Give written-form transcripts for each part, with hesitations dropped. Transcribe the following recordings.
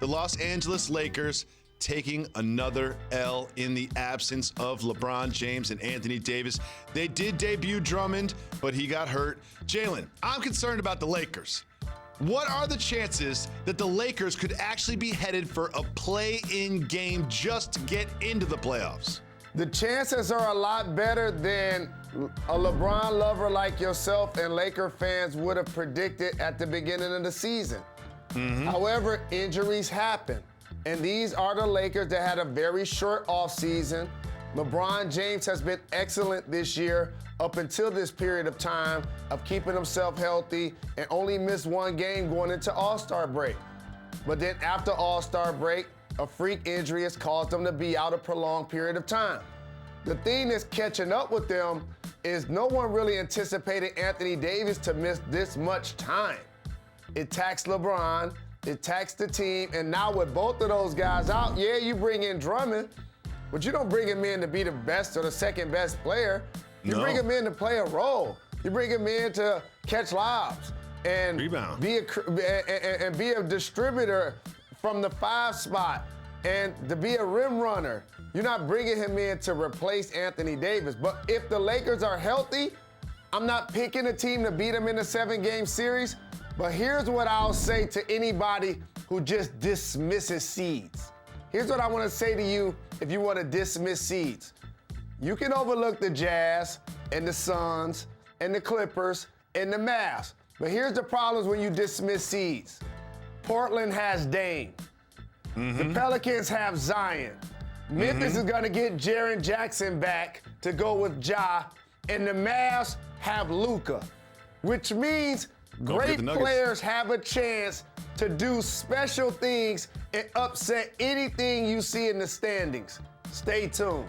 the Los Angeles Lakers taking another L in the absence of LeBron James and Anthony Davis. They did debut Drummond, but he got hurt. Jalen, I'm concerned about the Lakers. What are the chances that the Lakers could actually be headed for a play-in game just to get into the playoffs? The chances are a lot better than a LeBron lover like yourself and Laker fans would have predicted at the beginning of the season. However, injuries happen. And these are the Lakers that had a very short offseason. LeBron James has been excellent this year up until this period of time of keeping himself healthy and only missed one game going into All-Star break. But then after All-Star break, a freak injury has caused them to be out a prolonged period of time. The thing that's catching up with them is no one really anticipated Anthony Davis to miss this much time. It taxed LeBron, it taxed the team, and now with both of those guys out, yeah, you bring in Drummond, but you don't bring him in to be the best or the second best player. You bring him in to play a role. You bring him in to catch lobs and rebound, be a distributor from the 5 spot and to be a rim runner. You're not bringing him in to replace Anthony Davis. But if the Lakers are healthy, I'm not picking a team to beat them in a 7-game series. But here's what I'll say to anybody who just dismisses seeds. Here's what I want to say to you if you want to dismiss seeds. You can overlook the Jazz and the Suns and the Clippers and the Mavs. But here's the problems when you dismiss seeds. Portland has Dame. The Pelicans have Zion. Memphis is going to get Jaren Jackson back to go with Ja. And the Mavs have Luka, which means great players have a chance to do special things and upset anything you see in the standings. Stay tuned.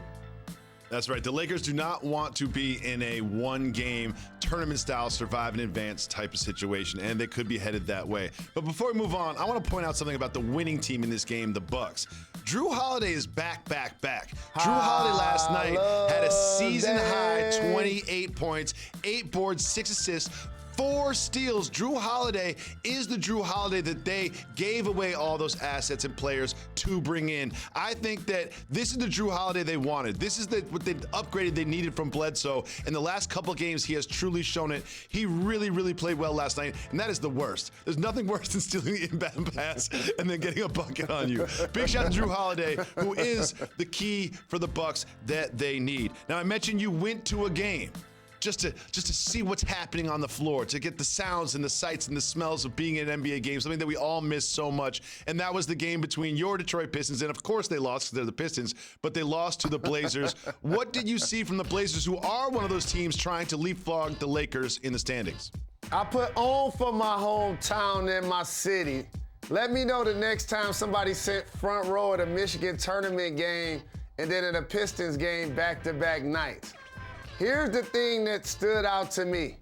That's right. The Lakers do not want to be in a one-game tournament-style survive and advance type of situation, and they could be headed that way. But before we move on, I want to point out something about the winning team in this game, the Bucks. Jrue Holiday is back. Jrue Holiday last night had a season-high 28 points, 8 boards, 6 assists, 4 steals. Jrue Holiday is the Jrue Holiday that they gave away all those assets and players to bring in. I think that this is the Jrue Holiday they wanted. This is what the upgraded they needed from Bledsoe. In the last couple games, he has truly shown it. He really played well last night, and that is the worst. There's nothing worse than stealing the inbound pass and then getting a bucket on you. Big shout out to Jrue Holiday, who is the key for the Bucks that they need. Now, I mentioned you went to a game. Just to see what's happening on the floor, to get the sounds and the sights and the smells of being in an NBA game, something that we all miss so much. And that was the game between your Detroit Pistons, and of course they lost because they're the Pistons, but they lost to the Blazers. What did you see from the Blazers, who are one of those teams trying to leapfrog the Lakers in the standings? I put on for my hometown and my city. Let me know the next time somebody sent front row at a Michigan tournament game and then at a Pistons game back-to-back nights. Here's the thing that stood out to me.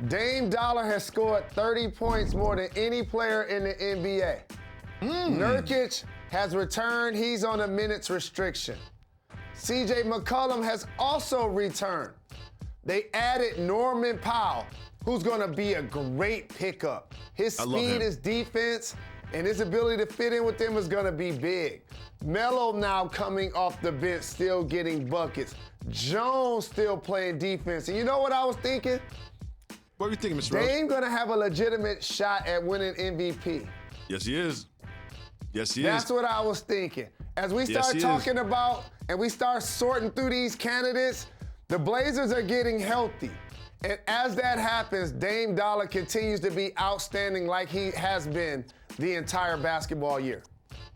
Dame Dollar has scored 30 points more than any player in the NBA. Nurkic has returned. He's on a minutes restriction. CJ McCollum has also returned. They added Norman Powell, who's going to be a great pickup. His speed, his defense, and his ability to fit in with them is going to be big. Melo now coming off the bench, still getting buckets. Jones still playing defense. And you know what I was thinking? What were you thinking, Mr. Rose? Dame going to have a legitimate shot at winning MVP. Yes, he is. Yes, he is. That's what I was thinking. As we start talking about and we start sorting through these candidates, the Blazers are getting healthy. And as that happens, Dame Dollar continues to be outstanding like he has been the entire basketball year.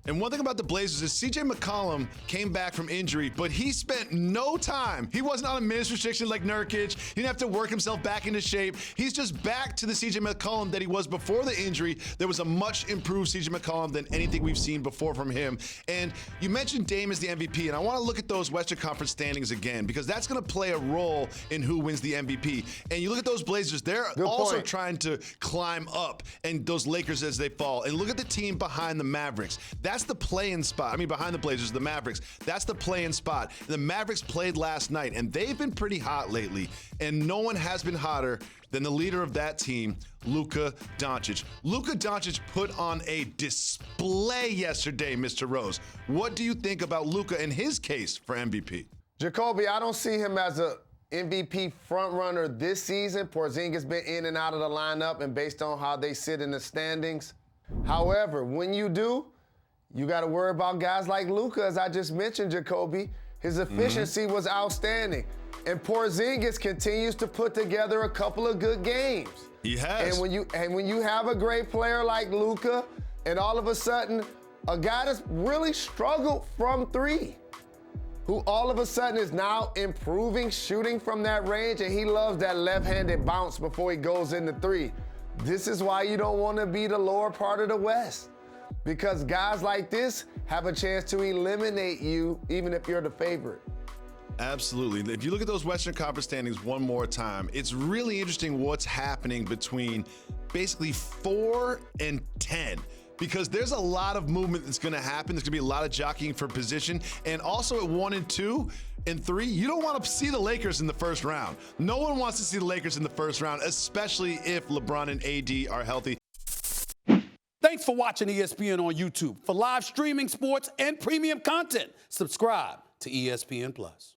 And one thing about the Blazers is CJ McCollum came back from injury, but he spent no time. He wasn't on a minutes restriction like Nurkic. He didn't have to work himself back into shape. He's just back to the CJ McCollum that he was before the injury. There was a much improved CJ McCollum than anything we've seen before from him. And you mentioned Dame as the MVP, and I want to look at those Western Conference standings again, because that's going to play a role in who wins the MVP. And you look at those Blazers, they're also trying to climb up, and those Lakers as they fall. And look at the team behind the Mavericks. That's the play-in spot. I mean, behind the Blazers, the Mavericks. That's the play-in spot. The Mavericks played last night, and they've been pretty hot lately. And no one has been hotter than the leader of that team, Luka Doncic. Luka Doncic put on a display yesterday, Mr. Rose. What do you think about Luka and his case for MVP? Jacoby, I don't see him as a MVP frontrunner this season. Porzingis been in and out of the lineup, and based on how they sit in the standings. However, when you do, you got to worry about guys like Luka, as I just mentioned, Jacoby. His efficiency was outstanding. And Porzingis continues to put together a couple of good games. He has. And when you have a great player like Luka, and all of a sudden, a guy that's really struggled from three, who all of a sudden is now improving shooting from that range, and he loves that left-handed bounce before he goes into three. This is why you don't want to be the lower part of the West, because guys like this have a chance to eliminate you even if you're the favorite. Absolutely. If you look at those Western Conference standings one more time, it's really interesting what's happening between basically 4 and 10. Because there's a lot of movement that's going to happen. There's going to be a lot of jockeying for position. And also at 1 and 2 and 3, you don't want to see the Lakers in the first round. No one wants to see the Lakers in the first round, especially if LeBron and AD are healthy. Thanks for watching ESPN on YouTube. For live streaming sports and premium content, subscribe to ESPN+.